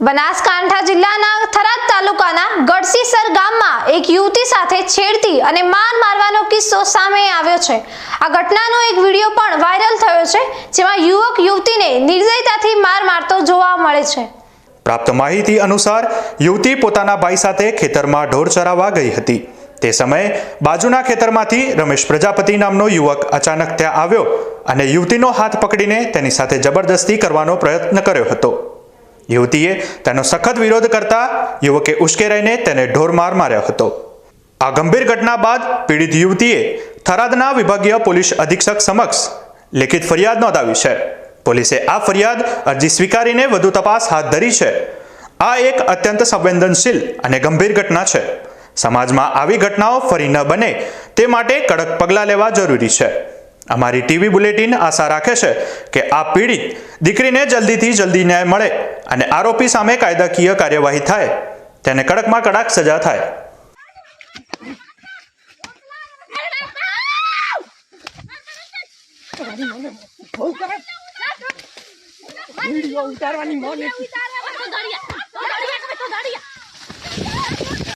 બનાસકાંઠા જિલ્લાના થરાદ તાલુકાના ગઢસીસર ગામમાં એક યુવતી સાથે છેડતી અને માર મારવાનો કિસ્સો સામે આવ્યો છે। આ ઘટનાનો એક વિડિયો પણ વાયરલ થયો છે, જેમાં યુવક યુવતીને નિર્દયતાથી માર મારતો જોવા મળે છે। પ્રાપ્ત માહિતી અનુસાર યુવતી પોતાના ભાઈ સાથે ખેતરમાં ઢોર ચરાવવા ગઈ હતી। તે સમયે બાજુના ખેતરમાંથી રમેશ પ્રજાપતિ નામનો યુવક અચાનક ત્યાં આવ્યો અને યુવતીનો હાથ પકડીને તેની સાથે જબરદસ્તી કરવાનો પ્રયત્ન કર્યો હતો। યુવતીએ તેનો સખત વિરોધ કરતા યુવકે ઉશ્કેરાઈને તેને ઢોરમાર માર્યો હતો। આ ગંભીર ઘટના બાદ પીડિત યુવતીએ થરાદના વિભાગીય પોલીસ અધિક્ષક સમક્ષ લેખિત ફરિયાદ નોંધાવી છે। પોલીસે આ ફરિયાદ અરજી સ્વીકારીને વધુ તપાસ હાથ ધરી છે। આ એક અત્યંત સંવેદનશીલ અને ગંભીર ઘટના છે। સમાજમાં આવી ઘટનાઓ ફરી ન બને તે માટે કડક પગલાં લેવા જરૂરી છે। અમારી ટીવી બુલેટિન આશા રાખે છે કે આ પીડિત દીકરીને જલ્દીથી જલ્દી ન્યાય મળે અને આરોપી સામે કાયદાકીય કાર્યવાહી થાય, તેને કડકમાં કડક સજા થાય। વિડિયો ઉતારવાની મોને